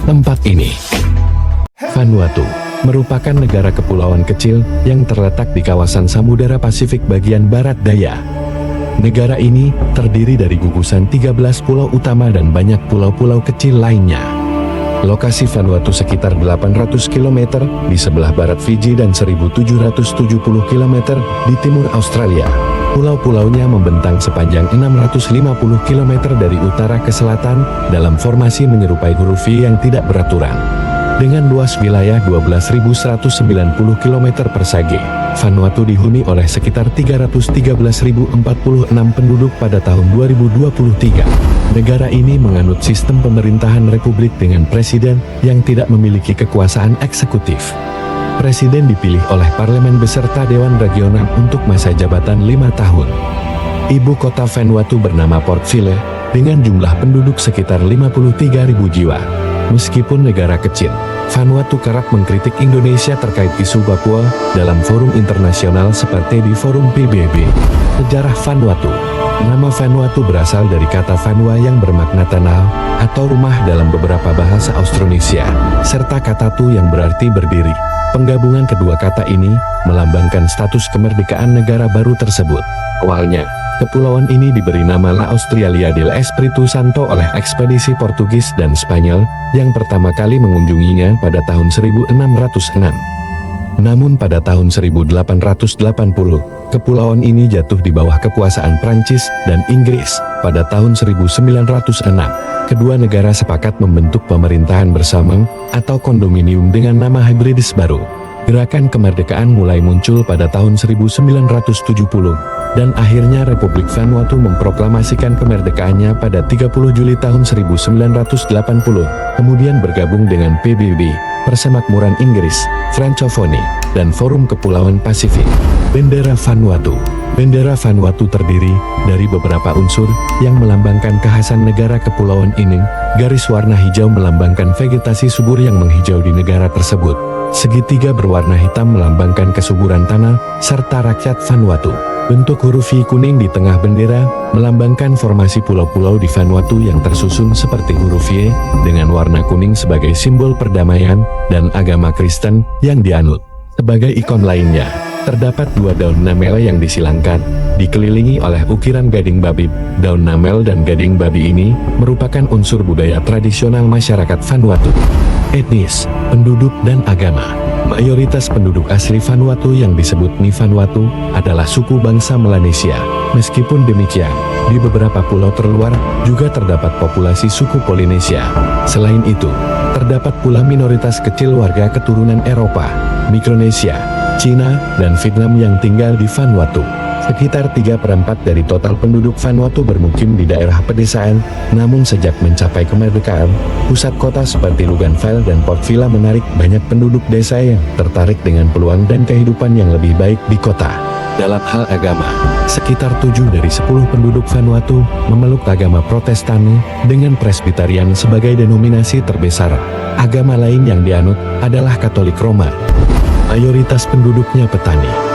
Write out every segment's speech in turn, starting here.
Tempat ini, Vanuatu, merupakan negara kepulauan kecil yang terletak di kawasan Samudera Pasifik bagian barat daya. Negara ini terdiri dari gugusan 13 pulau utama dan banyak pulau-pulau kecil lainnya. Lokasi Vanuatu sekitar 800 km di sebelah barat Fiji dan 1770 km di timur Australia. Pulau-pulaunya membentang sepanjang 650 km dari utara ke selatan dalam formasi menyerupai huruf V yang tidak beraturan. Dengan luas wilayah 12.190 km persegi, Vanuatu dihuni oleh sekitar 313.046 penduduk pada tahun 2023. Negara ini menganut sistem pemerintahan republik dengan presiden yang tidak memiliki kekuasaan eksekutif. Presiden dipilih oleh parlemen beserta Dewan Regional untuk masa jabatan 5 tahun. Ibu kota Vanuatu bernama Port Phillip, dengan jumlah penduduk sekitar 53.000 jiwa. Meskipun negara kecil, Vanuatu kerap mengkritik Indonesia terkait isu Papua dalam forum internasional seperti di forum PBB. Sejarah Vanuatu. Nama Vanuatu berasal dari kata Vanua yang bermakna tanah atau rumah dalam beberapa bahasa Austronesia, serta kata tu yang berarti berdiri. Penggabungan kedua kata ini melambangkan status kemerdekaan negara baru tersebut. Awalnya, kepulauan ini diberi nama La Australia del Espiritu Santo oleh ekspedisi Portugis dan Spanyol yang pertama kali mengunjunginya pada tahun 1606. Namun pada tahun 1880, kepulauan ini jatuh di bawah kekuasaan Prancis dan Inggris. Pada tahun 1906, kedua negara sepakat membentuk pemerintahan bersama atau kondominium dengan nama hibridis baru. Gerakan kemerdekaan mulai muncul pada tahun 1970, dan akhirnya Republik Vanuatu memproklamasikan kemerdekaannya pada 30 Juli tahun 1980, kemudian bergabung dengan PBB, Persemakmuran Inggris, Francophonie, dan Forum Kepulauan Pasifik. Bendera Vanuatu. Bendera Vanuatu terdiri dari beberapa unsur yang melambangkan kekhasan negara kepulauan ini. Garis warna hijau melambangkan vegetasi subur yang menghijau di negara tersebut. Segitiga berwarna hitam melambangkan kesuburan tanah, serta rakyat Vanuatu. Bentuk huruf V kuning di tengah bendera, melambangkan formasi pulau-pulau di Vanuatu yang tersusun seperti huruf Y, dengan warna kuning sebagai simbol perdamaian, dan agama Kristen yang dianut. Sebagai ikon lainnya, terdapat dua daun namel yang disilangkan, dikelilingi oleh ukiran gading babi. Daun namel dan gading babi ini merupakan unsur budaya tradisional masyarakat Vanuatu. Etnis, penduduk dan agama. Mayoritas penduduk asli Vanuatu yang disebut Ni Vanuatu adalah suku bangsa Melanesia. Meskipun demikian, di beberapa pulau terluar juga terdapat populasi suku Polinesia. Selain itu, terdapat pula minoritas kecil warga keturunan Eropa, Mikronesia, Cina, dan Vietnam yang tinggal di Vanuatu. Sekitar 3/4 dari total penduduk Vanuatu bermukim di daerah pedesaan, namun sejak mencapai kemerdekaan, pusat kota seperti Luganville dan Port Vila menarik banyak penduduk desa yang tertarik dengan peluang dan kehidupan yang lebih baik di kota. Dalam hal agama, sekitar 7 dari 10 penduduk Vanuatu memeluk agama Protestan dengan Presbyterian sebagai denominasi terbesar. Agama lain yang dianut adalah Katolik Roma. Mayoritas penduduknya petani.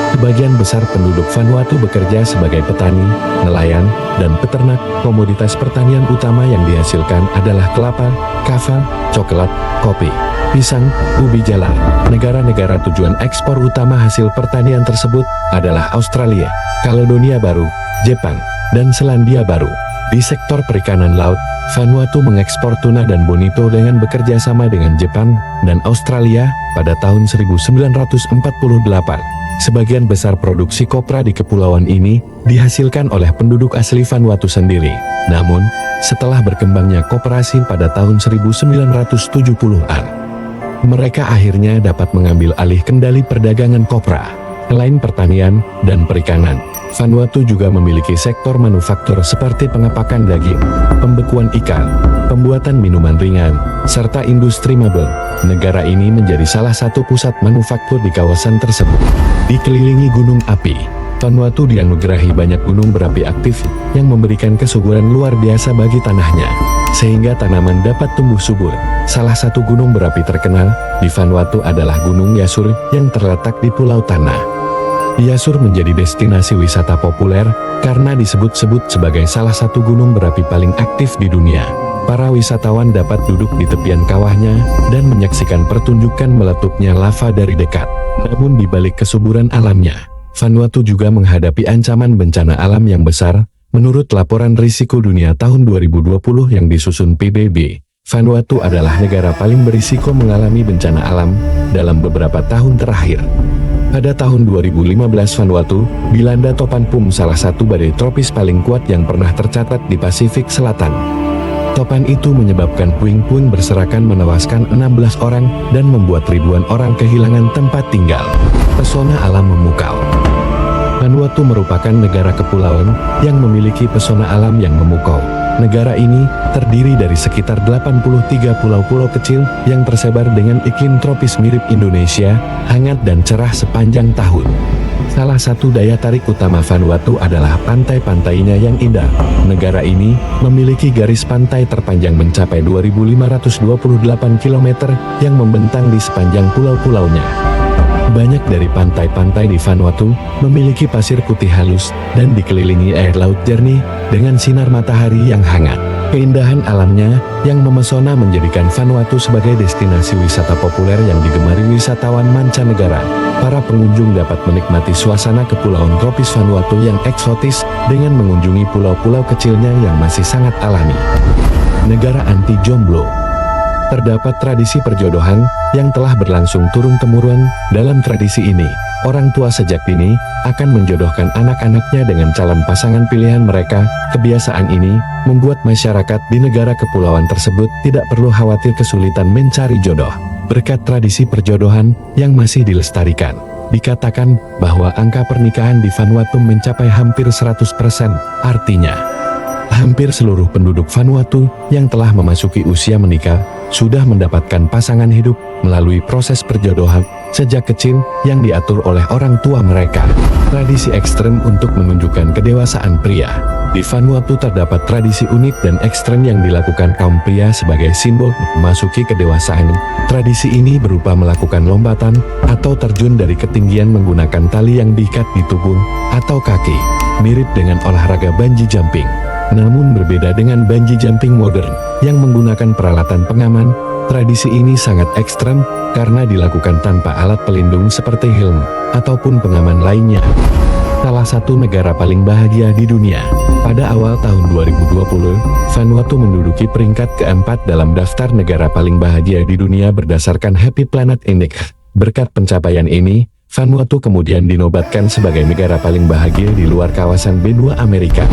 Sebagian besar penduduk Vanuatu bekerja sebagai petani, nelayan, dan peternak. Komoditas pertanian utama yang dihasilkan adalah kelapa, kava, coklat, kopi, pisang, ubi jalar. Negara-negara tujuan ekspor utama hasil pertanian tersebut adalah Australia, Kaledonia Baru, Jepang, dan Selandia Baru. Di sektor perikanan laut, Vanuatu mengekspor tuna dan bonito dengan bekerja sama dengan Jepang dan Australia pada tahun 1948. Sebagian besar produksi kopra di kepulauan ini dihasilkan oleh penduduk asli Vanuatu sendiri. Namun, setelah berkembangnya koperasi pada tahun 1970-an, mereka akhirnya dapat mengambil alih kendali perdagangan kopra. Selain pertanian dan perikanan, Vanuatu juga memiliki sektor manufaktur seperti pengepakan daging, pembekuan ikan, pembuatan minuman ringan, serta industri mebel. Negara ini menjadi salah satu pusat manufaktur di kawasan tersebut. Dikelilingi gunung api, Vanuatu dianugerahi banyak gunung berapi aktif yang memberikan kesuburan luar biasa bagi tanahnya, sehingga tanaman dapat tumbuh subur. Salah satu gunung berapi terkenal di Vanuatu adalah Gunung Yasur yang terletak di Pulau Tanah. Yasur menjadi destinasi wisata populer karena disebut-sebut sebagai salah satu gunung berapi paling aktif di dunia. para wisatawan dapat duduk di tepian kawahnya dan menyaksikan pertunjukan meletupnya lava dari dekat. Namun di balik kesuburan alamnya, Vanuatu juga menghadapi ancaman bencana alam yang besar. Menurut laporan risiko dunia tahun 2020 yang disusun PBB, Vanuatu adalah negara paling berisiko mengalami bencana alam dalam beberapa tahun terakhir. Pada tahun 2015 Vanuatu dilanda topan Pum, salah satu badai tropis paling kuat yang pernah tercatat di Pasifik Selatan. Topan itu menyebabkan puing-puing berserakan menewaskan 16 orang dan membuat ribuan orang kehilangan tempat tinggal. Pesona alam memukau. Vanuatu merupakan negara kepulauan yang memiliki pesona alam yang memukau. Negara ini terdiri dari sekitar 83 pulau-pulau kecil yang tersebar dengan iklim tropis mirip Indonesia, hangat dan cerah sepanjang tahun. Salah satu daya tarik utama Vanuatu adalah pantai-pantainya yang indah. Negara ini memiliki garis pantai terpanjang mencapai 2.528 km yang membentang di sepanjang pulau-pulaunya. Banyak dari pantai-pantai di Vanuatu memiliki pasir putih halus dan dikelilingi air laut jernih dengan sinar matahari yang hangat. Keindahan alamnya yang memesona menjadikan Vanuatu sebagai destinasi wisata populer yang digemari wisatawan mancanegara. Para pengunjung dapat menikmati suasana kepulauan tropis Vanuatu yang eksotis dengan mengunjungi pulau-pulau kecilnya yang masih sangat alami. Negara anti jomblo. Terdapat tradisi perjodohan yang telah berlangsung turun-temurun. Dalam tradisi ini, orang tua sejak dini akan menjodohkan anak-anaknya dengan calon pasangan pilihan mereka. Kebiasaan ini membuat masyarakat di negara kepulauan tersebut tidak perlu khawatir kesulitan mencari jodoh. Berkat tradisi perjodohan yang masih dilestarikan, dikatakan bahwa angka pernikahan di Vanuatu mencapai hampir 100%, artinya hampir seluruh penduduk Vanuatu yang telah memasuki usia menikah sudah mendapatkan pasangan hidup melalui proses perjodohan sejak kecil yang diatur oleh orang tua mereka. Tradisi ekstrem untuk menunjukkan kedewasaan pria. Di Vanuatu terdapat tradisi unik dan ekstrem yang dilakukan kaum pria sebagai simbol memasuki kedewasaan. Tradisi ini berupa melakukan lompatan atau terjun dari ketinggian menggunakan tali yang diikat di tubuh atau kaki, mirip dengan olahraga bungee jumping. Namun berbeda dengan bungee jumping modern yang menggunakan peralatan pengaman, tradisi ini sangat ekstrem karena dilakukan tanpa alat pelindung seperti helm ataupun pengaman lainnya. Salah satu negara paling bahagia di dunia. Pada awal tahun 2020, Vanuatu menduduki peringkat keempat dalam daftar negara paling bahagia di dunia berdasarkan Happy Planet Index. Berkat pencapaian ini, Vanuatu kemudian dinobatkan sebagai negara paling bahagia di luar kawasan benua Amerika.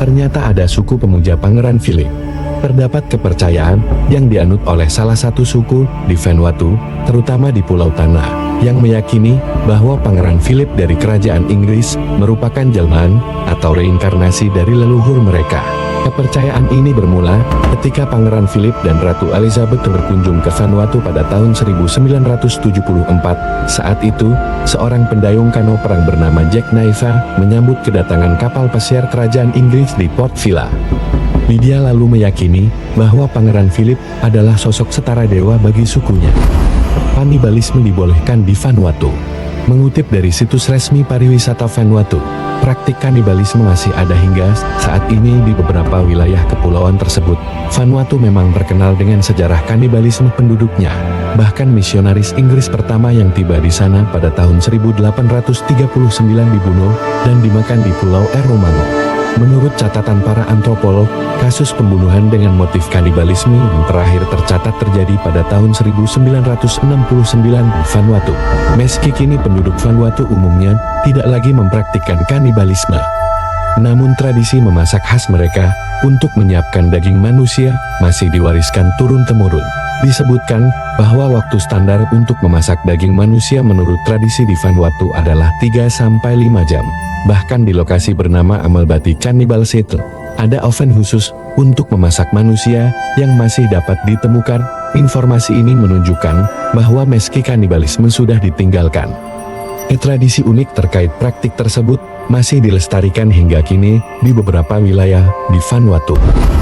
Ternyata ada suku pemuja Pangeran Philip. Terdapat kepercayaan yang dianut oleh salah satu suku di Vanuatu, terutama di Pulau Tanah, yang meyakini bahwa Pangeran Philip dari Kerajaan Inggris merupakan jelmaan atau reinkarnasi dari leluhur mereka. Kepercayaan ini bermula ketika Pangeran Philip dan Ratu Elizabeth berkunjung ke Vanuatu pada tahun 1974. Saat itu, seorang pendayung kano perang bernama Jack Naiva menyambut kedatangan kapal pesiar Kerajaan Inggris di Port Vila. Media lalu meyakini bahwa Pangeran Philip adalah sosok setara dewa bagi sukunya. Kanibalisme dibolehkan di Vanuatu. Mengutip dari situs resmi pariwisata Vanuatu, praktik kanibalisme masih ada hingga saat ini di beberapa wilayah kepulauan tersebut. Vanuatu memang terkenal dengan sejarah kanibalisme penduduknya. Bahkan misionaris Inggris pertama yang tiba di sana pada tahun 1839 dibunuh dan dimakan di Pulau Romango. Menurut catatan para antropolog, kasus pembunuhan dengan motif kanibalisme yang terakhir tercatat terjadi pada tahun 1969 di Vanuatu. Meski kini penduduk Vanuatu umumnya tidak lagi mempraktikkan kanibalisme, namun tradisi memasak khas mereka untuk menyiapkan daging manusia masih diwariskan turun-temurun. Disebutkan bahwa waktu standar untuk memasak daging manusia menurut tradisi di Vanuatu adalah 3-5 jam. Bahkan di lokasi bernama Amalbati Cannibal Settle, ada oven khusus untuk memasak manusia yang masih dapat ditemukan. Informasi ini menunjukkan bahwa meski kanibalisme sudah ditinggalkan, tradisi unik terkait praktik tersebut masih dilestarikan hingga kini di beberapa wilayah di Vanuatu.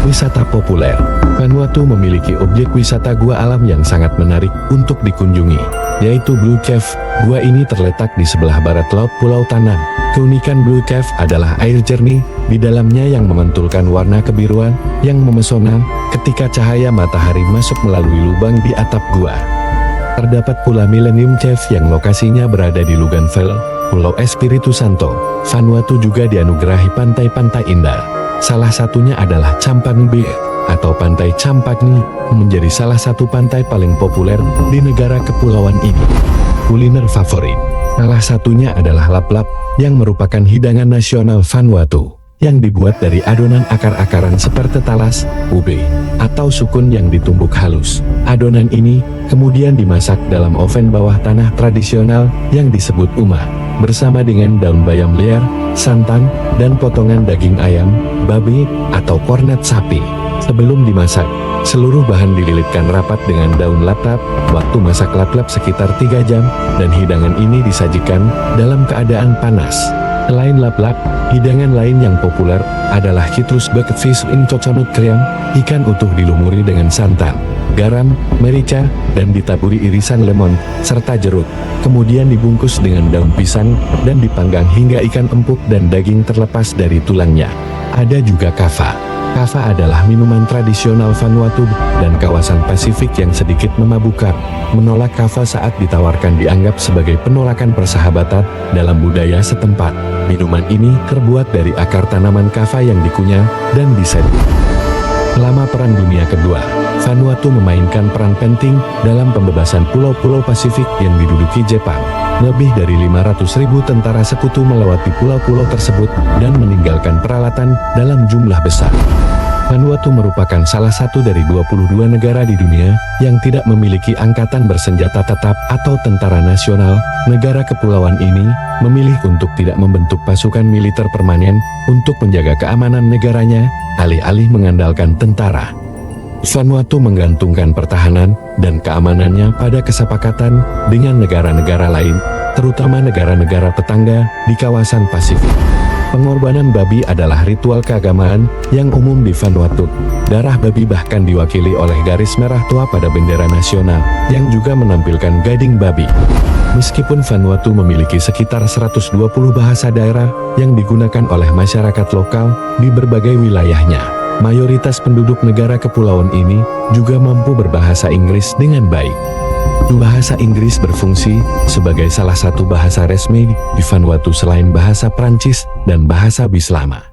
Wisata populer. Vanuatu memiliki objek wisata gua alam yang sangat menarik untuk dikunjungi. yaitu Blue Cave. Gua ini terletak di sebelah barat laut Pulau Tanan. Keunikan Blue Cave adalah air jernih di dalamnya yang memantulkan warna kebiruan yang memesona ketika cahaya matahari masuk melalui lubang di atap gua. Terdapat pula Millennium Cave yang lokasinya berada di Luganville, Pulau Espiritu Santo. Vanuatu juga dianugerahi pantai-pantai indah. Salah satunya adalah Champang Bay atau Pantai Champagny, menjadi salah satu pantai paling populer di negara kepulauan ini. Kuliner favorit, salah satunya adalah laplap, yang merupakan hidangan nasional Vanuatu, yang dibuat dari adonan akar-akaran seperti talas, ube, atau sukun yang ditumbuk halus. Adonan ini kemudian dimasak dalam oven bawah tanah tradisional yang disebut uma, bersama dengan daun bayam liar, santan, dan potongan daging ayam, babi, atau kornet sapi. Sebelum dimasak, seluruh bahan dililitkan rapat dengan daun laplap. Waktu masak laplap sekitar 3 jam, dan hidangan ini disajikan dalam keadaan panas. Selain laplap, hidangan lain yang populer adalah Citrus Bucket Fish in Coconut Cream, ikan utuh dilumuri dengan santan, garam, merica, dan ditaburi irisan lemon, serta jeruk. Kemudian dibungkus dengan daun pisang, dan dipanggang hingga ikan empuk dan daging terlepas dari tulangnya. Ada juga kava. Kava adalah minuman tradisional Vanuatu dan kawasan Pasifik yang sedikit memabukkan. Menolak kava saat ditawarkan dianggap sebagai penolakan persahabatan dalam budaya setempat. Minuman ini terbuat dari akar tanaman kava yang dikunyah dan diseduh. Selama Perang Dunia Kedua, Vanuatu memainkan peran penting dalam pembebasan pulau-pulau Pasifik yang diduduki Jepang. Lebih dari 500.000 tentara sekutu melewati pulau-pulau tersebut dan meninggalkan peralatan dalam jumlah besar. Vanuatu merupakan salah satu dari 22 negara di dunia yang tidak memiliki angkatan bersenjata tetap atau tentara nasional. Negara kepulauan ini memilih untuk tidak membentuk pasukan militer permanen untuk menjaga keamanan negaranya, alih-alih mengandalkan tentara. Vanuatu menggantungkan pertahanan dan keamanannya pada kesepakatan dengan negara-negara lain, terutama negara-negara tetangga di kawasan Pasifik. Pengorbanan babi adalah ritual keagamaan yang umum di Vanuatu. Darah babi bahkan diwakili oleh garis merah tua pada bendera nasional, yang juga menampilkan gading babi. Meskipun Vanuatu memiliki sekitar 120 bahasa daerah yang digunakan oleh masyarakat lokal di berbagai wilayahnya, mayoritas penduduk negara kepulauan ini juga mampu berbahasa Inggris dengan baik. Bahasa Inggris berfungsi sebagai salah satu bahasa resmi di Vanuatu selain bahasa Prancis dan bahasa Bislama.